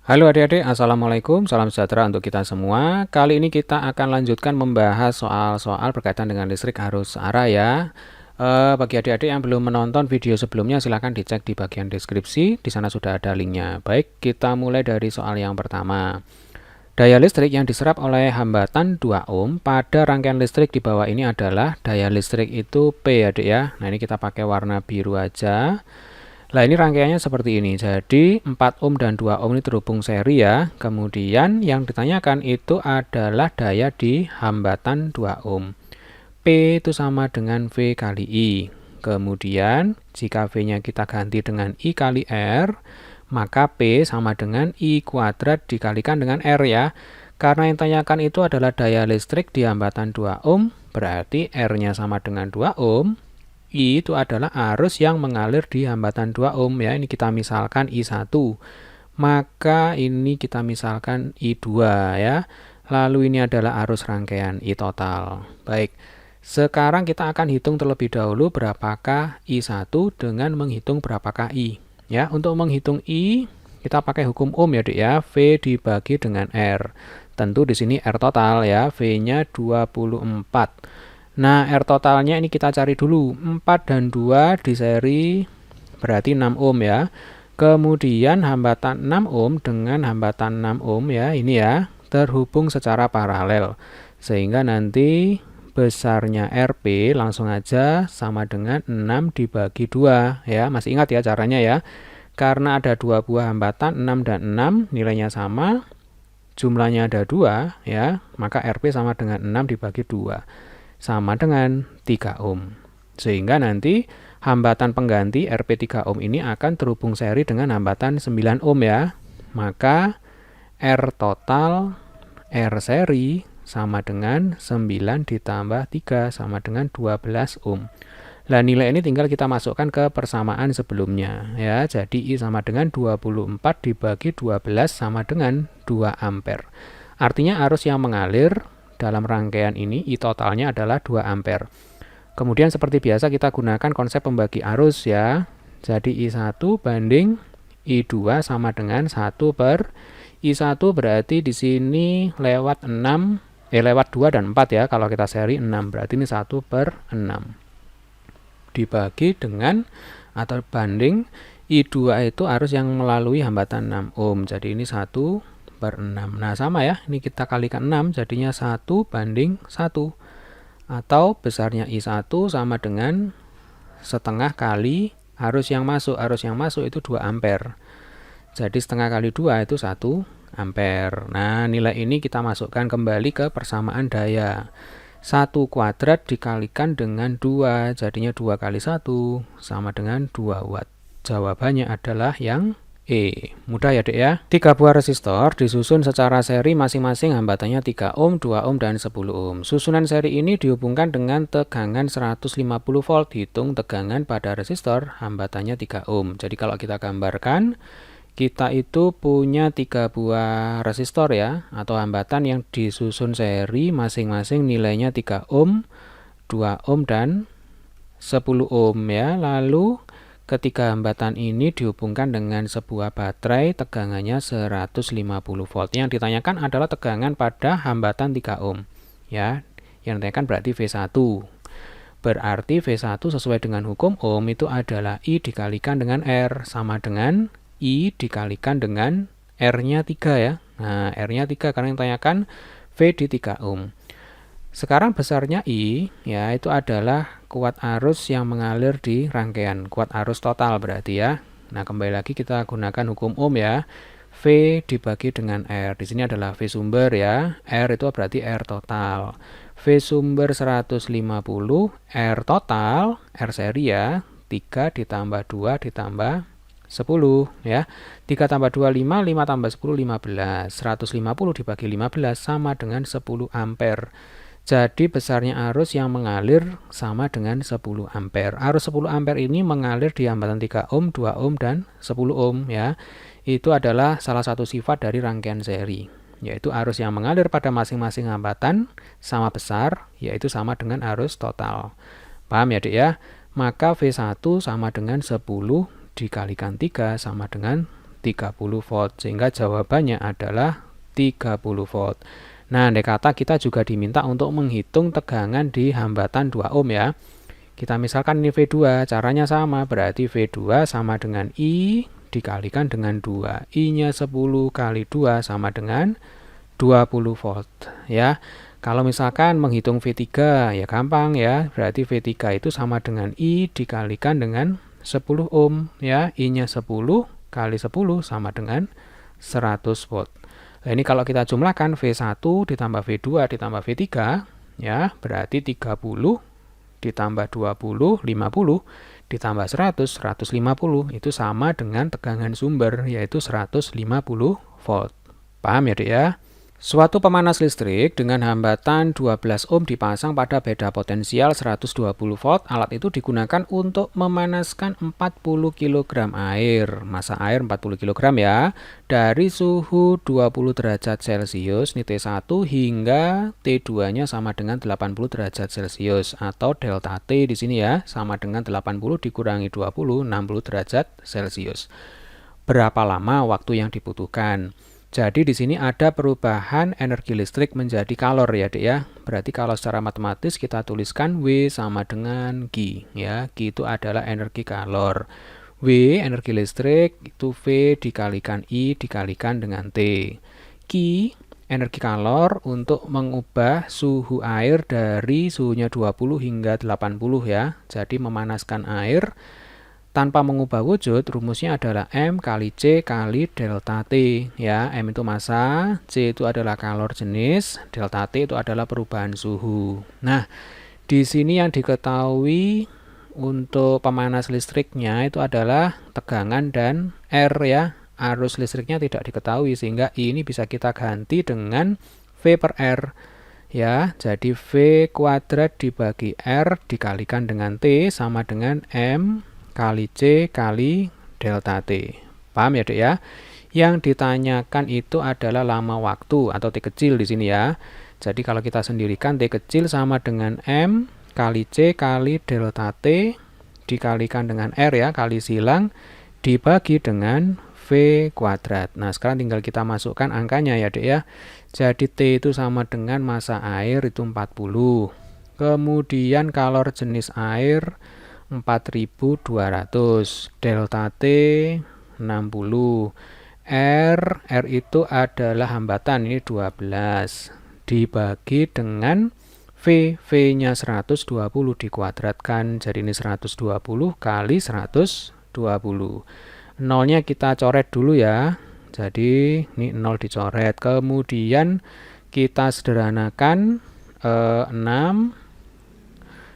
Halo adik-adik, Assalamualaikum, salam sejahtera untuk kita semua. Kali ini kita akan lanjutkan membahas soal-soal berkaitan dengan listrik arus arah ya. Bagi adik-adik yang belum menonton video sebelumnya, silahkan dicek di bagian deskripsi, di sana sudah ada linknya. Baik, kita mulai dari soal yang pertama. Daya listrik yang diserap oleh hambatan 2 ohm pada rangkaian listrik di bawah ini adalah daya listrik itu P ya adik ya. Nah ini kita pakai warna biru aja. Nah ini rangkaiannya seperti ini, jadi 4 ohm dan 2 ohm ini terhubung seri ya. Kemudian yang ditanyakan itu adalah daya di hambatan 2 ohm. P itu sama dengan V kali I. Kemudian jika V-nya kita ganti dengan I kali R, maka P sama dengan I kuadrat dikalikan dengan R ya. Karena yang ditanyakan itu adalah daya listrik di hambatan 2 ohm, berarti R-nya sama dengan 2 ohm. I itu adalah arus yang mengalir di hambatan 2 ohm ya. Ini kita misalkan I1. Maka ini kita misalkan I2 ya. Lalu ini adalah arus rangkaian I total. Baik. Sekarang kita akan hitung terlebih dahulu berapakah I1 dengan menghitung berapakah I. Ya, untuk menghitung I kita pakai hukum ohm ya, Dik ya. V dibagi dengan R. Tentu di sini R total ya. V-nya 24. Nah, R totalnya ini kita cari dulu. 4 dan 2 di seri berarti 6 ohm ya. Kemudian hambatan 6 ohm dengan hambatan 6 ohm ya, ini ya, terhubung secara paralel. Sehingga nanti besarnya RP langsung aja sama dengan 6 dibagi 2 ya. Masih ingat ya caranya ya. Karena ada 2 buah hambatan 6 dan 6, nilainya sama, jumlahnya ada 2 ya, maka RP sama dengan 6 dibagi 2. Sama dengan 3 ohm. Sehingga nanti hambatan pengganti RP 3 ohm ini akan terhubung seri dengan hambatan 9 ohm ya. Maka R total R seri sama dengan 9 ditambah 3 sama dengan 12 ohm. Nah, nilai ini tinggal kita masukkan ke persamaan sebelumnya ya. Jadi I sama dengan 24 dibagi 12 sama dengan 2 ampere. Artinya arus yang mengalir dalam rangkaian ini I totalnya adalah 2 ampere. Kemudian seperti biasa kita gunakan konsep pembagi arus ya. Jadi I1 banding I2 sama dengan 1 per I1 berarti di sini lewat 6 lewat 2 dan 4 ya. Kalau kita seri 6 berarti ini 1 per 6. Dibagi dengan atau banding I2 itu arus yang melalui hambatan 6 ohm. Jadi ini 1 per 6. Nah, sama ya. Ini kita kalikan 6, jadinya 1 banding 1. Atau besarnya I1 sama dengan setengah kali arus yang masuk. Arus yang masuk itu 2 ampere. Jadi setengah kali 2 itu 1 ampere. Nah, nilai ini kita masukkan kembali ke persamaan daya. 1 kuadrat dikalikan dengan 2, jadinya 2 kali 1 sama dengan 2 watt. Jawabannya adalah yang E. Mudah ya dek ya. 3 buah resistor disusun secara seri masing-masing hambatannya 3 ohm, 2 ohm, dan 10 ohm. Susunan seri ini dihubungkan dengan tegangan 150 volt. Hitung tegangan pada resistor hambatannya 3 ohm. Jadi kalau kita gambarkan, kita itu punya 3 buah resistor ya, atau hambatan yang disusun seri masing-masing nilainya 3 ohm, 2 ohm, dan 10 ohm ya. Lalu ketiga hambatan ini dihubungkan dengan sebuah baterai tegangannya 150 volt. Yang ditanyakan adalah tegangan pada hambatan 3 ohm. Ya, yang ditanyakan berarti V1. Berarti V1 sesuai dengan hukum ohm itu adalah I dikalikan dengan R sama dengan I dikalikan dengan R-nya 3 ya. Nah, R-nya 3 karena yang ditanyakan V di 3 ohm. Sekarang besarnya I ya itu adalah kuat arus yang mengalir di rangkaian, kuat arus total berarti ya. Nah, kembali lagi kita gunakan hukum ohm ya. V dibagi dengan R. Di sini adalah V sumber ya. R itu berarti R total. V sumber 150, R total, R seri ya. 3 ditambah 2 ditambah 10 ya. 3 tambah 2 5, 5 tambah 10 15. 150 dibagi 15 sama dengan 10 ampere. Jadi besarnya arus yang mengalir sama dengan 10 ampere. Arus 10 ampere ini mengalir di hambatan 3 ohm, 2 ohm, dan 10 ohm ya. Itu adalah salah satu sifat dari rangkaian seri, yaitu arus yang mengalir pada masing-masing hambatan sama besar, yaitu sama dengan arus total. Paham ya, Dek ya? Maka V1 sama dengan 10 dikalikan 3 sama dengan 30 volt, sehingga jawabannya adalah 30 volt. Nah, andai kata kita juga diminta untuk menghitung tegangan di hambatan 2 ohm ya. Kita misalkan ini V2, caranya sama, berarti V2 sama dengan I dikalikan dengan 2. I-nya 10 kali 2 sama dengan 20 volt ya. Kalau misalkan menghitung V3 ya gampang ya, berarti V3 itu sama dengan I dikalikan dengan 10 ohm ya. I-nya 10 kali 10 sama dengan 100 volt. Nah, ini kalau kita jumlahkan V1 ditambah V2 ditambah V3 ya, berarti 30 ditambah 20, 50 ditambah 100, 150 itu sama dengan tegangan sumber yaitu 150 volt. Paham ya, Dek ya? Suatu pemanas listrik dengan hambatan 12 ohm dipasang pada beda potensial 120 volt. Alat itu digunakan untuk memanaskan 40 kg air. Massa air 40 kg ya. Dari suhu 20 derajat Celcius, ini T1 hingga T2-nya sama dengan 80 derajat Celcius atau delta T di sini ya, sama dengan 80 dikurangi 20, 60 derajat Celcius. Berapa lama waktu yang dibutuhkan? Jadi di sini ada perubahan energi listrik menjadi kalor ya, Dek ya. Berarti kalau secara matematis kita tuliskan W sama dengan Q ya. Q itu adalah energi kalor. W energi listrik itu V dikalikan I dikalikan dengan T. Q energi kalor untuk mengubah suhu air dari suhunya 20 hingga 80 ya. Jadi memanaskan air tanpa mengubah wujud, rumusnya adalah M kali C kali delta T ya. M itu massa, C itu adalah kalor jenis, delta T itu adalah perubahan suhu. Nah, di sini yang diketahui untuk pemanas listriknya itu adalah tegangan dan R ya. Arus listriknya tidak diketahui sehingga I ini bisa kita ganti dengan V per R ya. Jadi V kuadrat dibagi R dikalikan dengan T sama dengan M kali C kali delta T. Paham ya, Dek ya? Yang ditanyakan itu adalah lama waktu atau T kecil di sini ya. Jadi kalau kita sendirikan T kecil sama dengan M kali C kali delta T dikalikan dengan R ya, kali silang dibagi dengan V kuadrat. Nah, sekarang tinggal kita masukkan angkanya ya, Dek ya. Jadi T itu sama dengan massa air itu 40. Kemudian kalor jenis air 4200, delta T 60, R itu adalah hambatan ini 12 dibagi dengan V-nya 120 dikuadratkan, jadi ini 120 kali 120. Nolnya kita coret dulu ya, jadi ini 0 dicoret, kemudian kita sederhanakan 6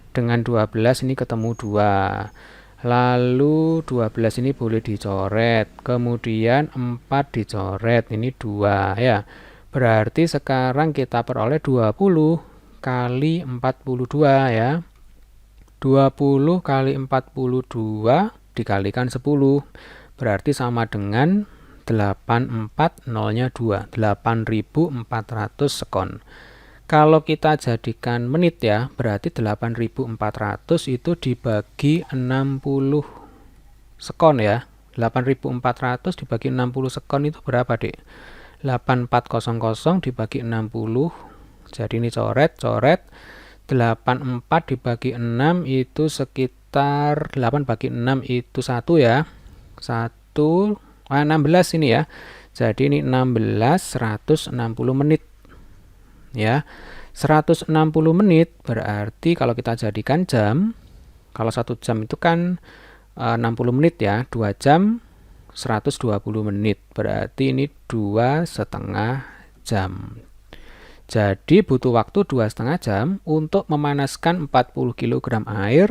dengan 12 ini ketemu 2. Lalu 12 ini boleh dicoret. Kemudian 4 dicoret. Ini 2 ya. Berarti sekarang kita peroleh 20 kali 42 ya. 20 kali 42 dikalikan 10. Berarti sama dengan 84, nolnya 2. 8400 sekon. Kalau kita jadikan menit ya, berarti 8400 itu dibagi 60 sekon ya. 8400 dibagi 60 sekon itu berapa, Dek? 8400 dibagi 60. Jadi ini coret. 84 dibagi 6 itu sekitar 8 bagi 6 itu 1 ya. 16 ini ya. Jadi ini 16 160 menit. Ya, 160 menit berarti kalau kita jadikan jam, kalau 1 jam itu kan 60 menit ya, 2 jam 120 menit, berarti ini 2,5 jam. Jadi butuh waktu 2,5 jam untuk memanaskan 40 kg air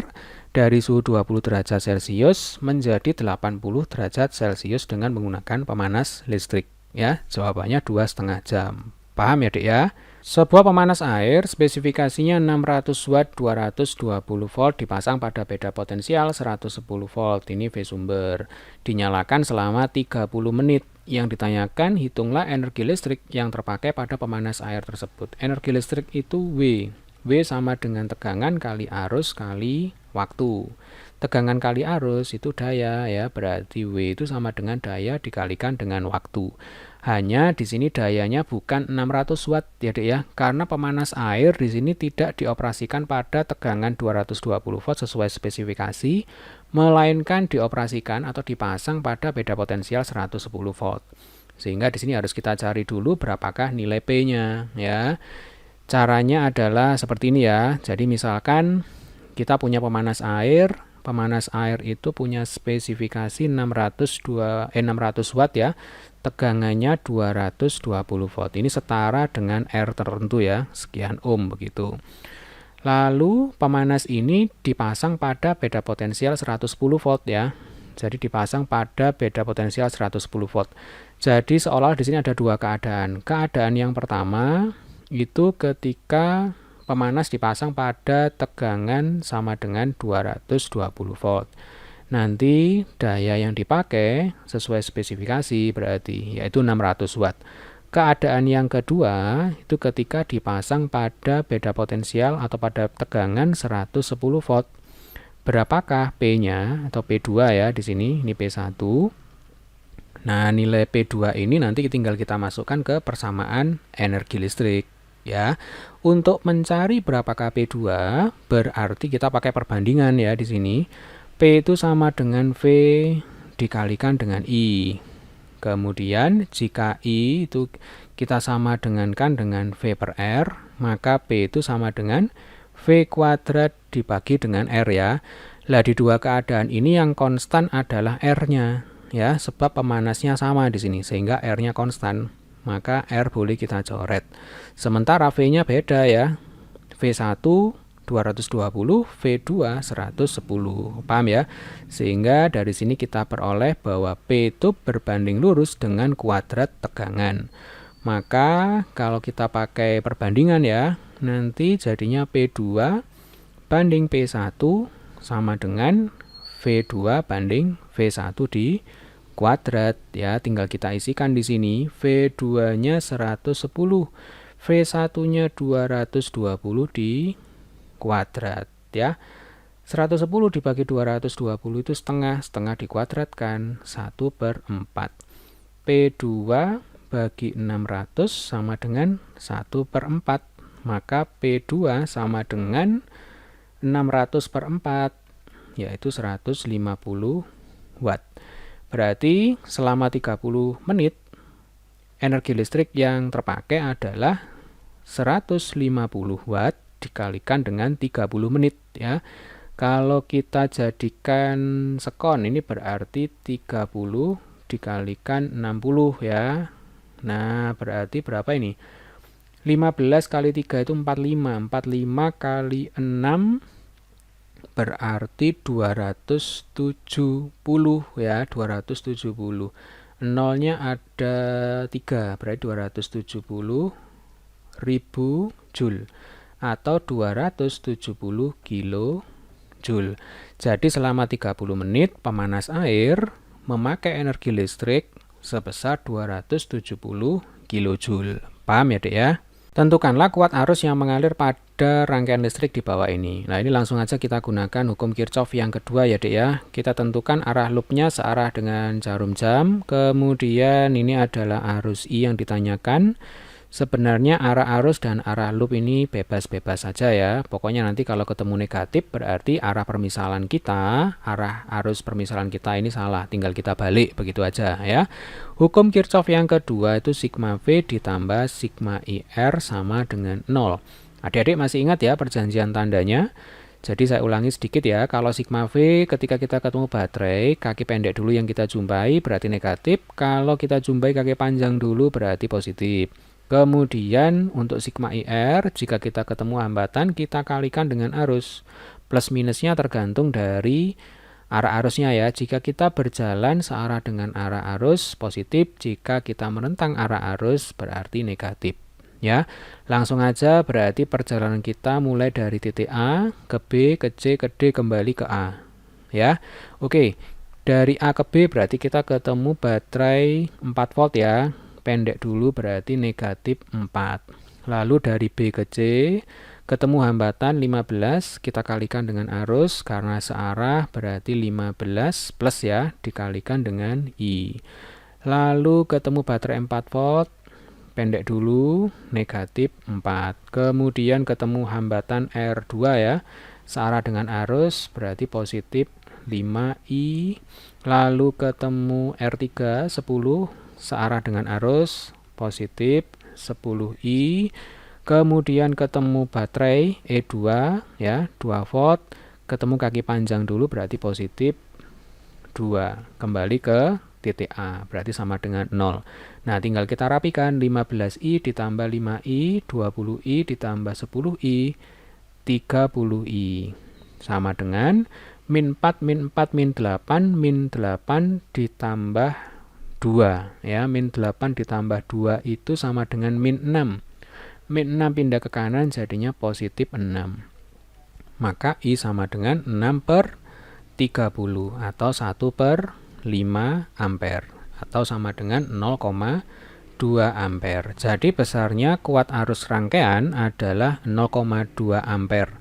dari suhu 20 derajat Celcius menjadi 80 derajat Celcius dengan menggunakan pemanas listrik ya. Jawabannya 2,5 jam. Paham ya, Dek ya? Sebuah pemanas air spesifikasinya 600 watt 220 volt dipasang pada beda potensial 110 volt. Ini V sumber. Dinyalakan selama 30 menit. Yang ditanyakan, hitunglah energi listrik yang terpakai pada pemanas air tersebut. Energi listrik itu W. W sama dengan tegangan kali arus kali waktu. tegangan kali arus itu daya ya, berarti W itu sama dengan daya dikalikan dengan waktu. Hanya di sini dayanya bukan 600 watt ya Dek ya, karena pemanas air di sini tidak dioperasikan pada tegangan 220 volt sesuai spesifikasi, melainkan dioperasikan atau dipasang pada beda potensial 110 volt. Sehingga di sini harus kita cari dulu berapakah nilai P-nya ya. Caranya adalah seperti ini ya. Jadi misalkan kita punya pemanas air itu punya spesifikasi 600 watt ya, tegangannya 220 volt. Ini setara dengan R tertentu ya, sekian ohm begitu. Lalu pemanas ini dipasang pada beda potensial 110 volt ya. Jadi dipasang pada beda potensial 110 volt. Jadi seolah di sini ada dua keadaan. Keadaan yang pertama itu ketika pemanas dipasang pada tegangan sama dengan 220 volt. Nanti daya yang dipakai sesuai spesifikasi berarti yaitu 600 watt. Keadaan yang kedua itu ketika dipasang pada beda potensial atau pada tegangan 110 volt. Berapakah P-nya atau P2 ya di sini? Ini P1. Nah, nilai P2 ini nanti tinggal kita masukkan ke persamaan energi listrik. Ya, untuk mencari berapakah P2 berarti kita pakai perbandingan ya di sini. P itu sama dengan V dikalikan dengan I. Kemudian jika I itu kita sama dengankan dengan V per R, maka P itu sama dengan V kuadrat dibagi dengan R ya. Lah di dua keadaan ini yang konstan adalah R-nya ya, sebab pemanasnya sama di sini sehingga R-nya konstan. Maka R boleh kita coret. Sementara V-nya beda ya. V1 220, V2 110. Paham ya? Sehingga dari sini kita peroleh bahwa P itu berbanding lurus dengan kuadrat tegangan. Maka kalau kita pakai perbandingan ya, nanti jadinya P2 banding P1 sama dengan V2 banding V1 di kuadrat ya, tinggal kita isikan di sini. V2-nya 110, V1-nya 220 di kuadrat ya. 110 dibagi 220 itu setengah, setengah dikuadratkan 1/4. P2 bagi 600 sama dengan 1/4. Maka P2 sama dengan 600/4 yaitu 150 watt. Berarti selama 30 menit energi listrik yang terpakai adalah 150 watt dikalikan dengan 30 menit ya. Kalau kita jadikan sekon ini berarti 30 dikalikan 60 ya. Nah, berarti berapa ini? 15 kali 3 itu 45. 45 kali 6 berarti 270 ya, 270. Nolnya ada 3, berarti 270 ribu joule atau 270 kilojoule. Jadi selama 30 menit pemanas air memakai energi listrik sebesar 270 kilojoule. Paham ya Dek ya? Tentukanlah kuat arus yang mengalir pada rangkaian listrik di bawah ini. Nah, ini langsung aja kita gunakan hukum Kirchhoff yang kedua ya Dek ya. Kita tentukan arah loopnya searah dengan jarum jam. Kemudian ini adalah arus I yang ditanyakan. Sebenarnya arah arus dan arah loop ini bebas-bebas saja ya. Pokoknya nanti kalau ketemu negatif berarti arah permisalan kita, arah arus permisalan kita ini salah. Tinggal kita balik begitu aja ya. Hukum Kirchhoff yang kedua itu sigma V ditambah sigma IR sama dengan 0. Adik-adik masih ingat ya perjanjian tandanya? Jadi saya ulangi sedikit ya. Kalau sigma V ketika kita ketemu baterai, kaki pendek dulu yang kita jumpai berarti negatif. Kalau kita jumpai kaki panjang dulu berarti positif. Kemudian untuk sigma IR, jika kita ketemu hambatan, kita kalikan dengan arus. Plus minusnya tergantung dari arah arusnya ya. Jika kita berjalan searah dengan arah arus, positif. Jika kita menentang arah arus, berarti negatif. Ya, langsung aja berarti perjalanan kita mulai dari titik A ke B, ke C, ke D, kembali ke A. Ya, oke. Dari A ke B berarti kita ketemu baterai 4 volt ya. Pendek dulu berarti negatif 4. Lalu dari B ke C Ketemu hambatan 15, kita kalikan dengan arus, karena searah berarti 15 plus ya, dikalikan dengan I. Lalu ketemu baterai 4 volt, pendek dulu, negatif 4. Kemudian ketemu hambatan R2 ya, searah dengan arus, berarti positif 5I. Lalu ketemu R3 10, searah dengan arus, positif 10I. Kemudian ketemu baterai E2 ya, 2 volt, ketemu kaki panjang dulu berarti positif 2. Kembali ke titik A, berarti sama dengan 0. Nah, tinggal kita rapikan 15I ditambah 5I, 20I ditambah 10I, 30I. Sama dengan min 4, min 4, min 8, min 8 ditambah 2. Ya, min 8 ditambah 2 itu sama dengan min 6. Min 6 pindah ke kanan jadinya positif 6. Maka I sama dengan 6 per 30 atau 1 per 5 ampere atau sama dengan 0,2 ampere. Jadi besarnya kuat arus rangkaian adalah 0,2 ampere.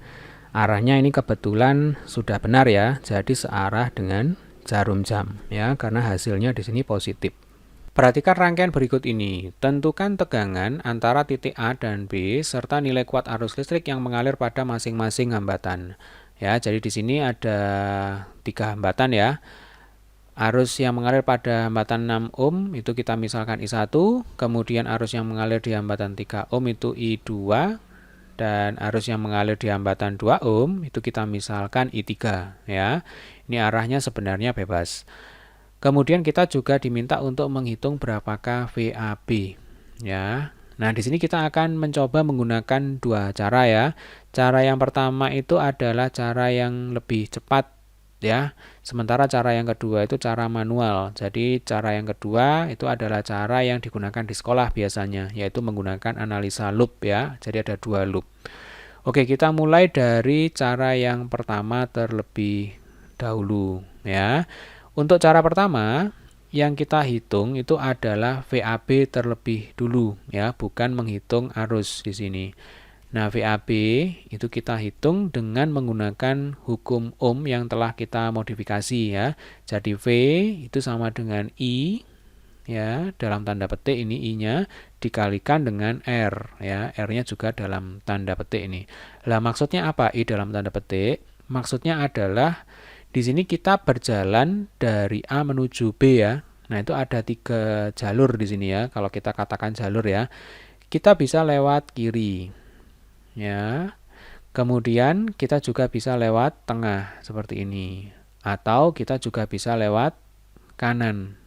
Arahnya ini kebetulan sudah benar ya, jadi searah dengan jarum jam ya, karena hasilnya di sini positif. Perhatikan rangkaian berikut ini. Tentukan tegangan antara titik A dan B serta nilai kuat arus listrik yang mengalir pada masing-masing hambatan. Ya, jadi di sini ada 3 hambatan ya. Arus yang mengalir pada hambatan 6 ohm itu kita misalkan I1, kemudian arus yang mengalir di hambatan 3 ohm itu I2, dan arus yang mengalir di hambatan 2 ohm itu kita misalkan I3 ya. Ini arahnya sebenarnya bebas. Kemudian kita juga diminta untuk menghitung berapakah VAB ya. Nah, di sini kita akan mencoba menggunakan 2 cara ya. Cara yang pertama itu adalah cara yang lebih cepat ya. Sementara cara yang kedua itu cara manual. Jadi cara yang kedua itu adalah cara yang digunakan di sekolah biasanya, yaitu menggunakan analisa loop ya. Jadi ada 2 loop. Oke, kita mulai dari cara yang pertama terlebih dahulu ya. Untuk cara pertama yang kita hitung itu adalah VAB terlebih dulu ya, bukan menghitung arus di sini. Nah, VAB itu kita hitung dengan menggunakan hukum Ohm yang telah kita modifikasi ya. Jadi V itu sama dengan I ya, dalam tanda petik ini I-nya dikalikan dengan R ya. R-nya juga dalam tanda petik ini. Lah, maksudnya apa I dalam tanda petik? Maksudnya adalah di sini kita berjalan dari A menuju B ya. Nah, itu ada 3 jalur di sini ya. Kalau kita katakan jalur ya, kita bisa lewat kiri ya. Kemudian kita juga bisa lewat tengah seperti ini. Atau kita juga bisa lewat kanan.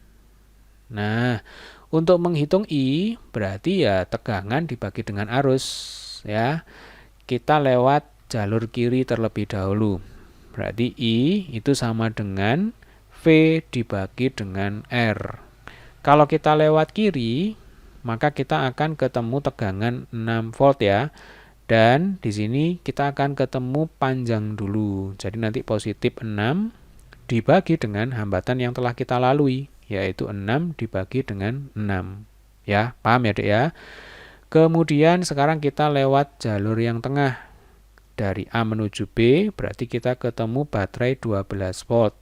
Nah, untuk menghitung I berarti ya tegangan dibagi dengan arus ya. Kita lewat jalur kiri terlebih dahulu. Berarti I itu sama dengan V dibagi dengan R. Kalau kita lewat kiri, maka kita akan ketemu tegangan 6 volt ya. Dan di sini kita akan ketemu panjang dulu. Jadi nanti positif 6 dibagi dengan hambatan yang telah kita lalui, yaitu 6 dibagi dengan 6. Ya, paham ya, Dek ya? Kemudian sekarang kita lewat jalur yang tengah. Dari A menuju B, berarti kita ketemu baterai 12 volt.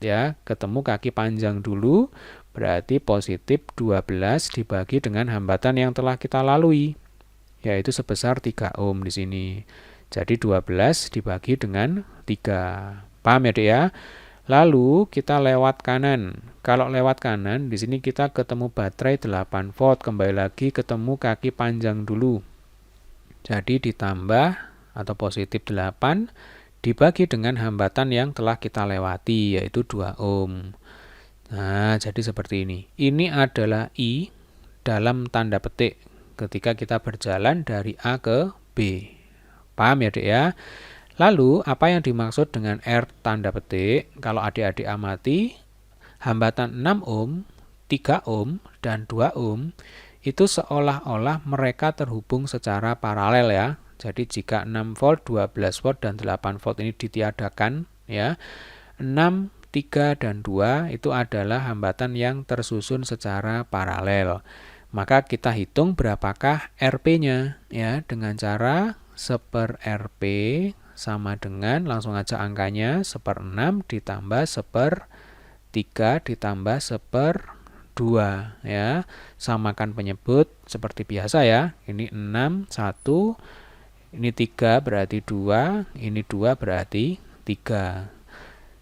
Ya, ketemu kaki panjang dulu, berarti positif 12 dibagi dengan hambatan yang telah kita lalui, yaitu sebesar 3 ohm di sini. Jadi 12 dibagi dengan 3. Paham ya, Dek ya? Lalu kita lewat kanan. Kalau lewat kanan, di sini kita ketemu baterai 8 volt, kembali lagi ketemu kaki panjang dulu. Jadi ditambah atau positif 8 dibagi dengan hambatan yang telah kita lewati, yaitu 2 ohm. Nah, jadi seperti ini. Ini adalah I dalam tanda petik ketika kita berjalan dari A ke B. Paham ya, Dek ya? Lalu, apa yang dimaksud dengan R tanda petik? Kalau adik-adik amati, hambatan 6 ohm, 3 ohm, dan 2 ohm itu seolah-olah mereka terhubung secara paralel ya. Jadi jika 6 volt, 12 volt, dan 8 volt ini ditiadakan ya, 6, 3, dan 2 itu adalah hambatan yang tersusun secara paralel. Maka kita hitung berapakah RP-nya ya dengan cara 1/RP sama dengan langsung aja angkanya 1/6 ditambah 1/3 ditambah 1/2 ya. Samakan penyebut seperti biasa ya. Ini 6 1, ini 3 berarti 2, ini 2 berarti 3.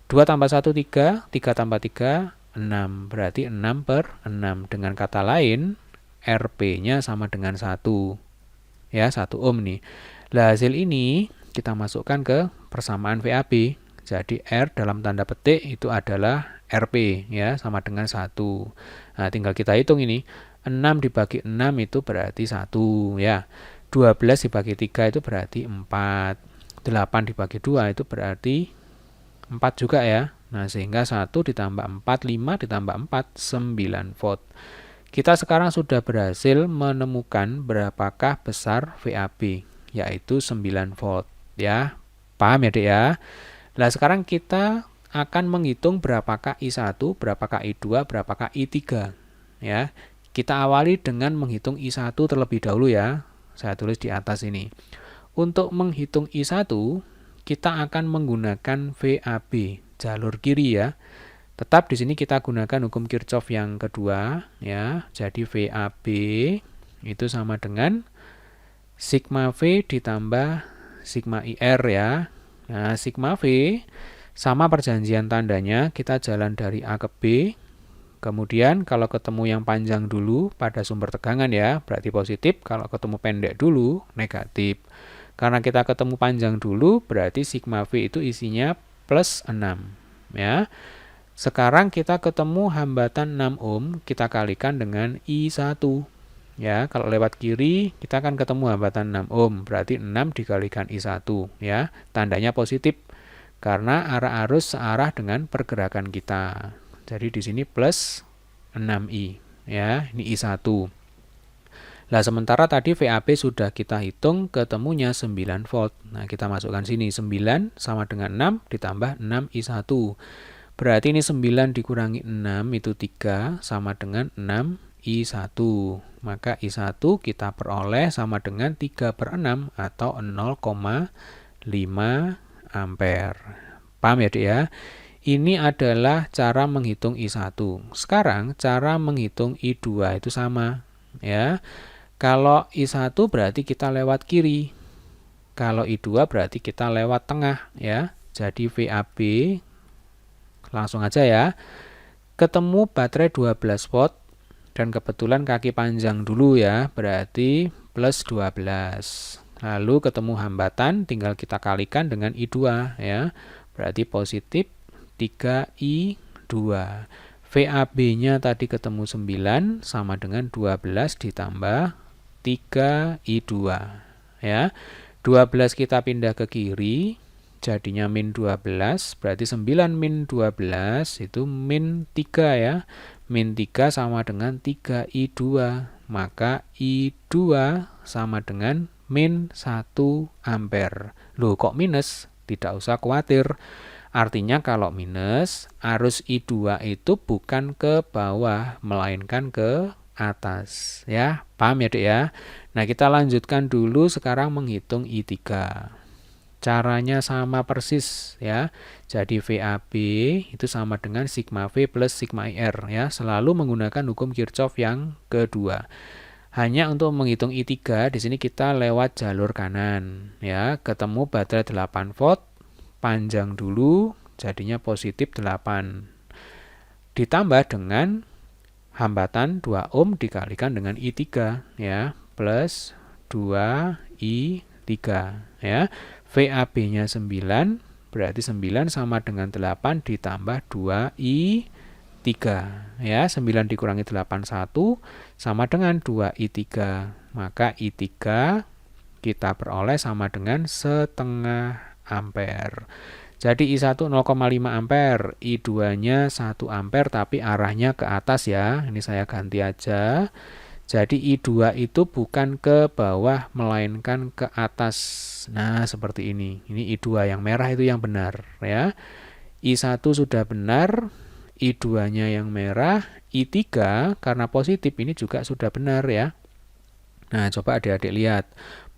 2 tambah 1 3, 3 tambah 3 6, berarti 6/6. Dengan kata lain, RP-nya sama dengan 1. Ya, 1 ohm nih. Lah, hasil ini kita masukkan ke persamaan VAB. Jadi, R dalam tanda petik itu adalah RP, ya, sama dengan 1. Nah, tinggal kita hitung ini. 6 dibagi 6 itu berarti 1, ya. 12 dibagi 3 itu berarti 4. 8 dibagi 2 itu berarti 4 juga ya. Nah, sehingga 1 ditambah 4, 5 ditambah 4, 9 volt. Kita sekarang sudah berhasil menemukan berapakah besar VAB, yaitu 9 volt. Ya, paham ya Dek ya? Nah, sekarang kita akan menghitung berapakah I1, berapakah I2, berapakah I3. Ya, kita awali dengan menghitung I1 terlebih dahulu ya. Saya tulis di atas ini. Untuk menghitung I1, kita akan menggunakan VAB, jalur kiri ya. Tetap di sini kita gunakan hukum Kirchhoff yang kedua ya. Jadi VAB itu sama dengan sigma V ditambah sigma IR ya. Nah, sigma V sama perjanjian tandanya, kita jalan dari A ke B. Kemudian kalau ketemu yang panjang dulu pada sumber tegangan ya, berarti positif. Kalau ketemu pendek dulu, negatif. Karena kita ketemu panjang dulu, berarti sigma V itu isinya plus 6. Ya. Sekarang kita ketemu hambatan 6 ohm, kita kalikan dengan I1. Ya, kalau lewat kiri, kita akan ketemu hambatan 6 ohm, berarti 6 dikalikan I1. Ya, tandanya positif, karena arah arus searah dengan pergerakan kita. Jadi di sini plus 6I. Ya, ini I1. Nah, sementara tadi VAB sudah kita hitung, ketemunya 9 volt. Nah, kita masukkan sini, 9 sama dengan 6 ditambah 6I1. Berarti ini 9 dikurangi 6 itu 3 sama dengan 6I1. Maka I1 kita peroleh sama dengan 3/6 atau 0,5 ampere. Paham ya Dek ya? Ini adalah cara menghitung I1. Sekarang cara menghitung I2 itu sama. Ya. Kalau I1 berarti kita lewat kiri. Kalau I2 berarti kita lewat tengah ya. Jadi VAB langsung aja ya. Ketemu baterai 12 volt dan kebetulan kaki panjang dulu ya, berarti plus 12. Lalu ketemu hambatan tinggal kita kalikan dengan I2 ya. Berarti positif 3I2. VAB-nya tadi ketemu 9 sama dengan 12 ditambah 3I2 ya. 12 kita pindah ke kiri, jadinya min 12, berarti 9 min 12 itu min 3 ya. Min 3 sama dengan 3I2, maka I2 sama dengan min 1 ampere. Loh, kok minus? Tidak usah khawatir. Artinya kalau minus, arus I2 itu bukan ke bawah, melainkan ke atas. Ya, paham ya Dek ya? Nah, kita lanjutkan dulu sekarang menghitung I3. Caranya sama persis ya. Jadi VAB itu sama dengan sigma V plus sigma IR ya. Selalu menggunakan hukum Kirchhoff yang kedua. Hanya untuk menghitung I3 di sini kita lewat jalur kanan ya. Ketemu baterai 8 volt, panjang dulu, jadinya positif 8. Ditambah dengan hambatan 2 ohm dikalikan dengan I3 ya, plus 2I3 ya. VAB-nya 9, berarti 9 sama dengan 8 ditambah 2I3 ya. 9 dikurangi 8 1 sama dengan 2I3. Maka I3 kita peroleh sama dengan setengah ampere. Jadi I1 0,5 ampere, I2-nya 1 ampere tapi arahnya ke atas ya. Ini saya ganti aja. Jadi I2 itu bukan ke bawah melainkan ke atas. Nah, seperti ini. Ini I2 yang merah itu yang benar ya. I1 sudah benar, I2-nya yang merah, I3 karena positif ini juga sudah benar ya. Nah, coba adik-adik lihat.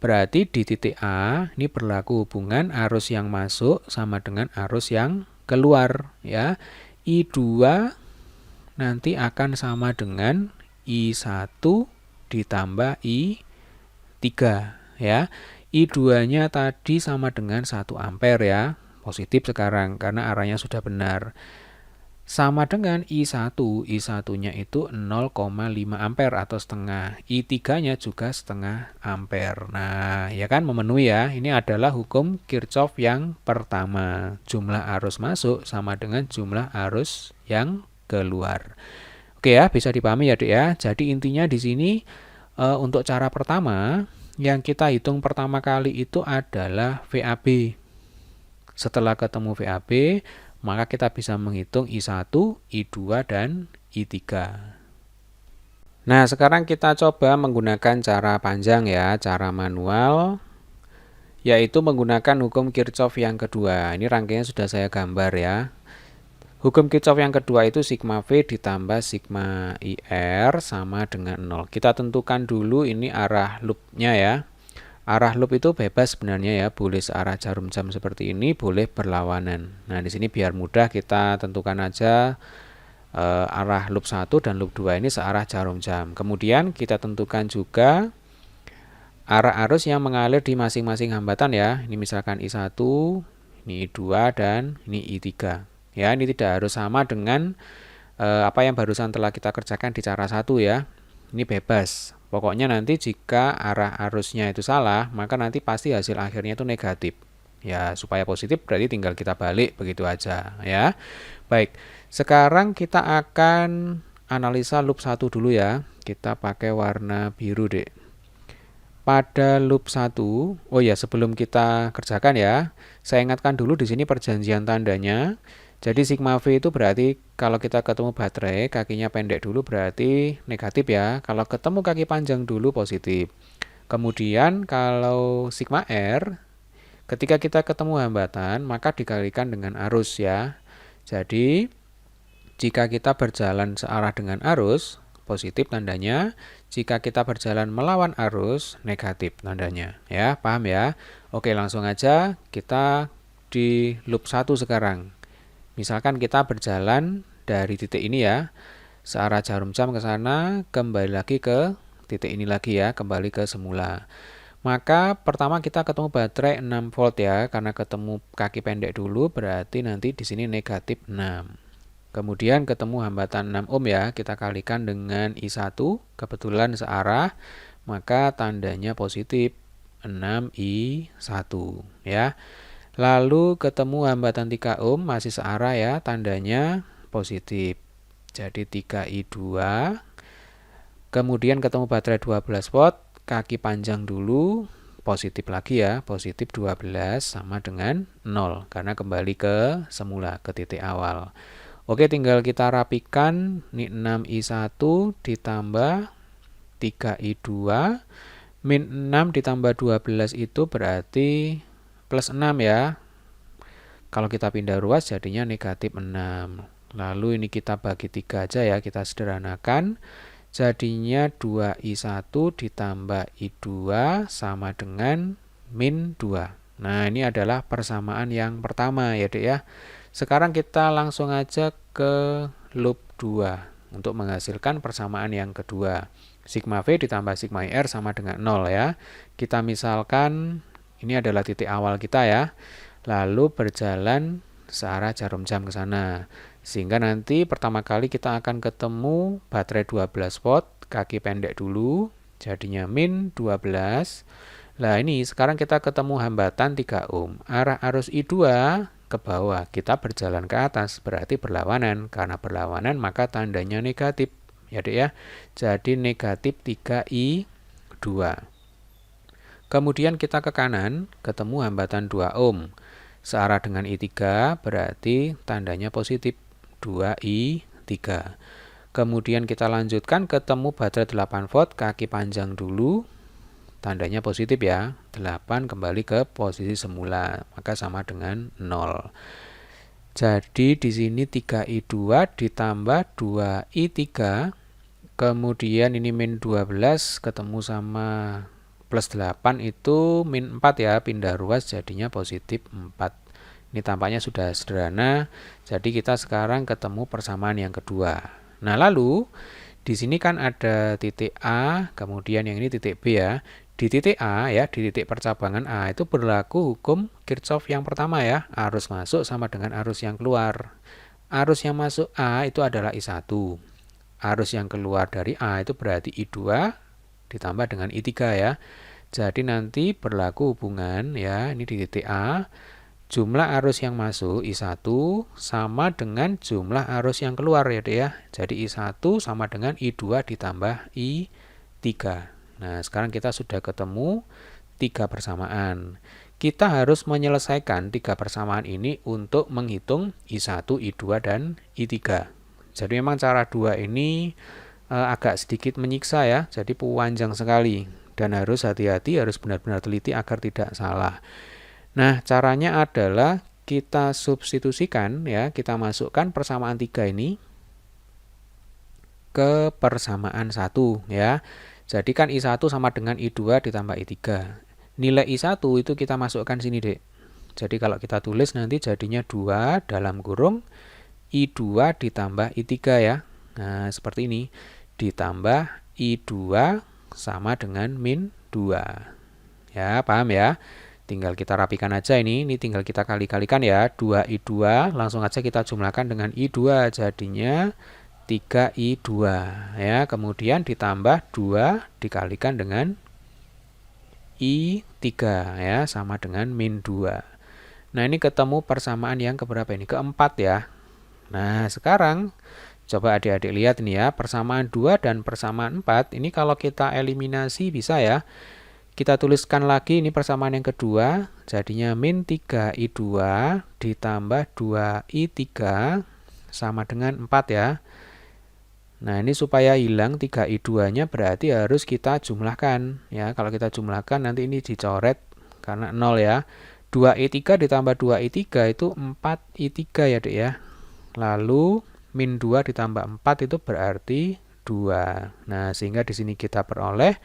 Berarti di titik A ini berlaku hubungan arus yang masuk sama dengan arus yang keluar ya. I2 nanti akan sama dengan I1 ditambah I3 ya. I2-nya tadi sama dengan 1 ampere ya. Positif sekarang karena arahnya sudah benar. Sama dengan I1, I1-nya itu 0,5 ampere atau setengah. I3-nya juga setengah ampere. Nah, ya kan memenuhi ya. Ini adalah hukum Kirchhoff yang pertama. Jumlah arus masuk sama dengan jumlah arus yang keluar. Oke ya, bisa dipahami ya, Dek ya. Jadi intinya di sini untuk cara pertama yang kita hitung pertama kali itu adalah VAB. Setelah ketemu VAB, maka kita bisa menghitung I1, I2, dan I3. Nah, sekarang kita coba menggunakan cara panjang ya, cara manual, yaitu menggunakan hukum Kirchhoff yang kedua. Ini rangkaiannya sudah saya gambar ya. Hukum Kirchhoff yang kedua itu sigma V ditambah sigma IR sama dengan 0. Kita tentukan dulu ini arah loopnya ya. Arah loop itu bebas sebenarnya ya, boleh searah jarum jam seperti ini, boleh berlawanan. Nah, di sini biar mudah kita tentukan aja arah loop 1 dan loop 2 ini searah jarum jam. Kemudian kita tentukan juga arah arus yang mengalir di masing-masing hambatan ya. Ini misalkan I1, ini I2 dan ini I3. Ya, ini tidak harus sama dengan apa yang barusan telah kita kerjakan di cara 1 ya. Ini bebas. Pokoknya nanti jika arah arusnya itu salah, maka nanti pasti hasil akhirnya itu negatif. Ya, supaya positif berarti tinggal kita balik begitu aja ya. Baik, sekarang kita akan analisa loop 1 dulu ya. Kita pakai warna biru, Dek. Pada loop 1, oh ya sebelum kita kerjakan ya, saya ingatkan dulu di sini perjanjian tandanya. Jadi sigma V itu berarti kalau kita ketemu baterai, kakinya pendek dulu berarti negatif ya. Kalau ketemu kaki panjang dulu positif. Kemudian kalau sigma R, ketika kita ketemu hambatan, maka dikalikan dengan arus ya. Jadi, jika kita berjalan searah dengan arus, positif tandanya. Jika kita berjalan melawan arus, negatif tandanya. Ya, paham ya? Oke, langsung aja kita di loop 1 sekarang. Misalkan kita berjalan dari titik ini ya, searah jarum jam ke sana, kembali lagi ke titik ini lagi ya, kembali ke semula. Maka pertama kita ketemu baterai 6 volt ya, karena ketemu kaki pendek dulu berarti nanti di sini negatif 6. Kemudian ketemu hambatan 6 ohm ya, kita kalikan dengan I1, kebetulan searah, maka tandanya positif 6I1 ya. Lalu ketemu hambatan 3 ohm masih searah ya, tandanya positif. Jadi 3I2. Kemudian ketemu baterai 12 volt, kaki panjang dulu, positif lagi ya, positif 12 sama dengan 0 karena kembali ke semula, ke titik awal. Oke, tinggal kita rapikan, ini 6I1 ditambah 3I2 min 6 ditambah 12 itu berarti plus 6 ya. Kalau kita pindah ruas jadinya negatif 6. Lalu ini kita bagi 3 aja ya, kita sederhanakan. Jadinya 2I1 ditambah I2 sama dengan min 2. Nah, ini adalah persamaan yang pertama ya, Dek ya. Sekarang kita langsung aja ke loop 2 untuk menghasilkan persamaan yang kedua. Sigma V ditambah sigma IR sama dengan 0 ya. Kita misalkan ini adalah titik awal kita ya. Lalu berjalan searah jarum jam ke sana. Sehingga nanti pertama kali kita akan ketemu baterai 12 volt, kaki pendek dulu, jadinya min 12. Nah, ini sekarang kita ketemu hambatan 3 ohm. Arah arus I2 ke bawah, kita berjalan ke atas, berarti berlawanan. Karena berlawanan maka tandanya negatif. Ya, Dek ya. Jadi negatif 3I2. Kemudian kita ke kanan, ketemu hambatan 2 ohm. Searah dengan I3 berarti tandanya positif 2I3. Kemudian kita lanjutkan ketemu baterai 8 volt, kaki panjang dulu. Tandanya positif ya. 8 kembali ke posisi semula, maka sama dengan 0. Jadi di sini 3I2 ditambah 2I3, kemudian ini min 12 ketemu sama plus 8 itu min 4 ya, pindah ruas jadinya positif 4. Ini tampaknya sudah sederhana, jadi kita sekarang ketemu persamaan yang kedua. Nah lalu di sini kan ada titik A, kemudian yang ini titik B ya. Di titik A ya, di titik percabangan A itu berlaku hukum Kirchhoff yang pertama ya, arus masuk sama dengan arus yang keluar. Arus yang masuk A itu adalah I1. Arus yang keluar dari A itu berarti I2 ditambah dengan I3 ya. Jadi nanti berlaku hubungan ya, ini di titik A, jumlah arus yang masuk I1 sama dengan jumlah arus yang keluar ya Dek ya. Jadi I1 sama dengan I2 ditambah I3. Nah, sekarang kita sudah ketemu 3 persamaan. Kita harus menyelesaikan 3 persamaan ini untuk menghitung I1, I2, dan I3. Jadi memang cara 2 ini agak sedikit menyiksa ya, jadi panjang sekali. Dan harus hati-hati, harus benar-benar teliti agar tidak salah. Nah, caranya adalah kita substitusikan ya, kita masukkan persamaan 3 ini ke persamaan 1 ya. Jadi kan I1 sama dengan I2 ditambah I3. Nilai I1 itu kita masukkan sini, Dek. Jadi kalau kita tulis nanti jadinya 2 dalam kurung I2 ditambah I3 ya. Nah, seperti ini. Ditambah I2 sama dengan min 2. Ya, paham ya? Tinggal kita rapikan aja ini tinggal kita kali-kalikan ya. 2I2, langsung aja kita jumlahkan dengan I2, jadinya 3I2 ya, kemudian ditambah 2 dikalikan dengan I3 ya, sama dengan min 2. Nah, ini ketemu persamaan yang keberapa ini? Keempat ya. Nah, sekarang coba adik-adik lihat ini ya, persamaan 2 dan persamaan 4 ini kalau kita eliminasi bisa ya. Kita tuliskan lagi ini persamaan yang kedua, jadinya min 3I2 ditambah 2I3 sama dengan 4 ya. Nah, ini supaya hilang 3I2-nya berarti harus kita jumlahkan ya. Kalau kita jumlahkan nanti ini dicoret karena 0 ya. 2I3 ditambah 2I3 itu 4I3 ya, Dek ya. Lalu min 2 ditambah 4 itu berarti 2. Nah, sehingga di sini kita peroleh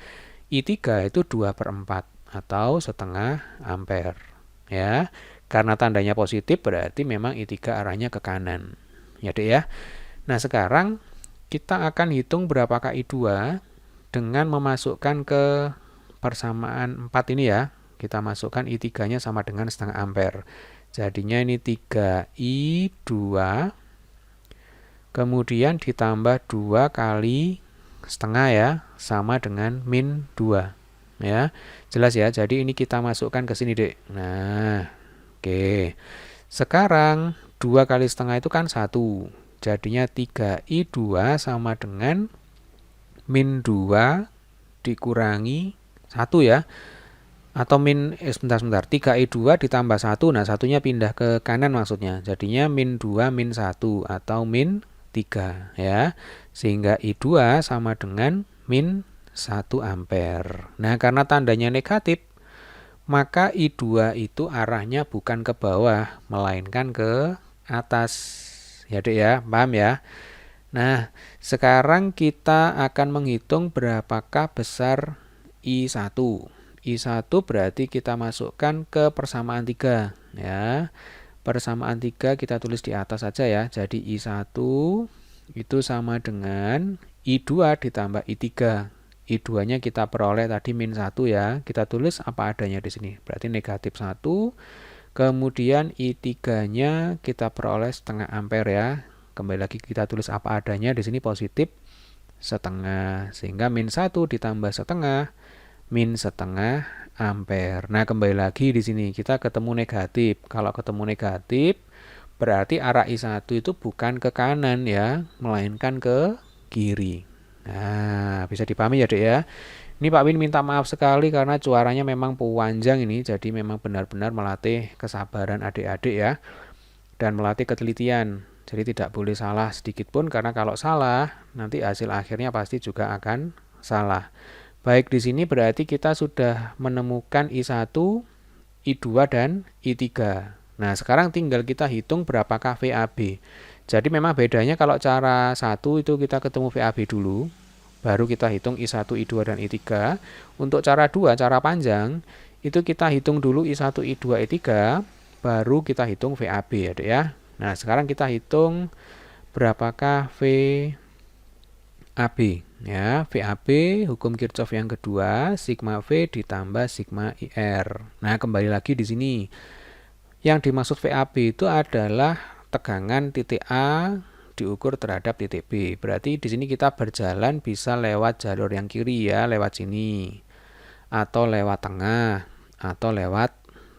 I3 itu 2/4 atau setengah ampere ya. Karena tandanya positif berarti memang I3 arahnya ke kanan. Ya, Dek ya. Nah, sekarang kita akan hitung berapakah I2 dengan memasukkan ke persamaan 4 ini ya. Kita masukkan I3-nya sama dengan setengah ampere. Jadinya ini 3I2 kemudian ditambah 2 kali setengah ya, sama dengan min 2 ya. Jelas ya, jadi ini kita masukkan ke sini, Dek. Nah, oke. Sekarang 2 kali setengah itu kan 1, jadinya 3I2 sama dengan min 2 dikurangi 1 ya, atau min sebentar 3I2 ditambah 1, nah satunya pindah ke kanan maksudnya, jadinya min 2 min 1 atau min 3 ya, sehingga I2 sama dengan min 1 ampere. Nah, karena tandanya negatif, maka I2 itu arahnya bukan ke bawah, melainkan ke atas. Ya, Dek ya, paham ya? Nah, sekarang kita akan menghitung berapakah besar I1. I1 berarti kita masukkan ke persamaan 3 ya. Persamaan 3 kita tulis di atas saja ya. Jadi I1 itu sama dengan I2 ditambah I3. I2-nya kita peroleh tadi min 1 ya. Kita tulis apa adanya di sini. Berarti negatif 1. Kemudian I3-nya kita peroleh setengah ampere ya. Kembali lagi kita tulis apa adanya, di sini positif setengah. Sehingga min 1 ditambah setengah, min setengah ampere. Nah, kembali lagi di sini kita ketemu negatif. Kalau ketemu negatif, berarti arah I1 itu bukan ke kanan ya, melainkan ke kiri. Nah, bisa dipahami ya, Dek ya. Ini Pak Win minta maaf sekali karena cuaranya memang panjang ini, jadi memang benar-benar melatih kesabaran adik-adik ya, dan melatih ketelitian. Jadi tidak boleh salah sedikit pun, karena kalau salah nanti hasil akhirnya pasti juga akan salah. Baik, di sini berarti kita sudah menemukan I1, I2, dan I3. Nah, sekarang tinggal kita hitung berapakah VAB. Jadi memang bedanya kalau cara 1 itu kita ketemu VAB dulu, baru kita hitung I1, I2, dan I3. Untuk cara 2, cara panjang, itu kita hitung dulu I1, I2, I3, baru kita hitung VAB ya dek ya. Nah, sekarang kita hitung berapakah VAB. Ya, VAB, hukum Kirchhoff yang kedua, sigma V ditambah sigma IR. Nah, kembali lagi di sini. Yang dimaksud VAB itu adalah tegangan titik A diukur terhadap titik B. Berarti di sini kita berjalan bisa lewat jalur yang kiri ya, lewat sini. Atau lewat tengah, atau lewat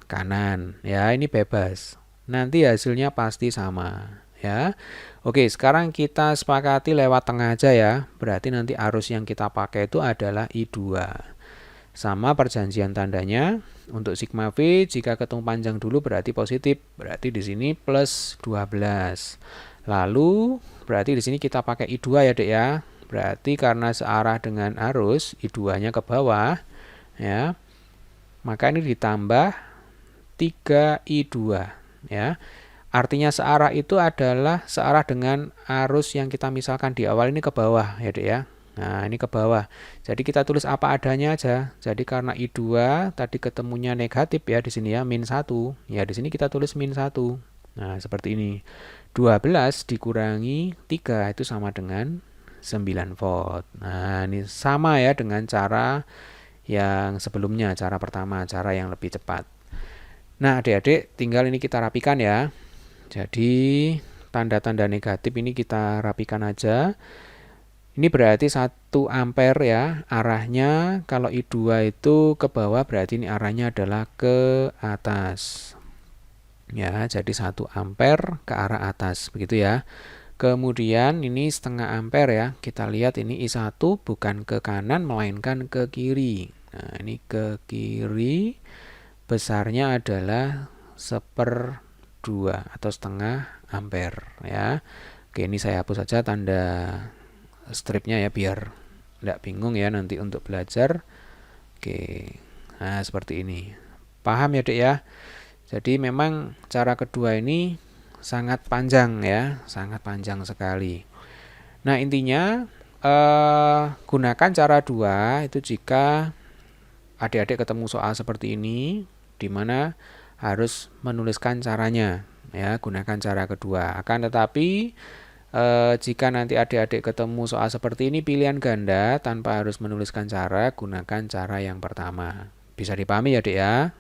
kanan. Ya, ini bebas. Nanti hasilnya pasti sama, ya. Oke, sekarang kita sepakati lewat tengah aja ya. Berarti nanti arus yang kita pakai itu adalah I2. Sama perjanjian tandanya. Untuk sigma V jika ketemu panjang dulu berarti positif. Berarti di sini plus 12. Lalu berarti di sini kita pakai I2 ya dek ya. Berarti karena searah dengan arus I2-nya ke bawah ya. Maka ini ditambah 3I2 ya. Artinya searah itu adalah searah dengan arus yang kita misalkan di awal ini ke bawah ya dek ya. Nah, ini ke bawah. Jadi kita tulis apa adanya aja. Jadi karena I2 tadi ketemunya negatif ya di sini ya, min 1. Ya di sini kita tulis min 1. Nah, seperti ini. 12 dikurangi 3 itu sama dengan 9 volt. Nah, ini sama ya dengan cara yang sebelumnya, cara pertama, cara yang lebih cepat. Nah, adik-adik tinggal ini kita rapikan ya. Jadi tanda-tanda negatif ini kita rapikan aja. Ini berarti 1 ampere ya, arahnya kalau I2 itu ke bawah berarti ini arahnya adalah ke atas. Ya, jadi 1 ampere ke arah atas, begitu ya. Kemudian ini setengah ampere ya, kita lihat ini I1 bukan ke kanan melainkan ke kiri. Nah, ini ke kiri, besarnya adalah 1/2 atau setengah ampere ya. Oke, ini saya hapus saja tanda stripnya ya biar tidak bingung ya nanti untuk belajar. Oke, nah seperti ini. Paham ya dek ya? Jadi memang cara kedua ini sangat panjang ya, sangat panjang sekali. Nah intinya gunakan cara 2 itu jika adik-adik ketemu soal seperti ini, di mana harus menuliskan caranya ya, gunakan cara kedua. Akan tetapi jika nanti adik-adik ketemu soal seperti ini pilihan ganda tanpa harus menuliskan cara, gunakan cara yang pertama. Bisa dipahami ya dek ya?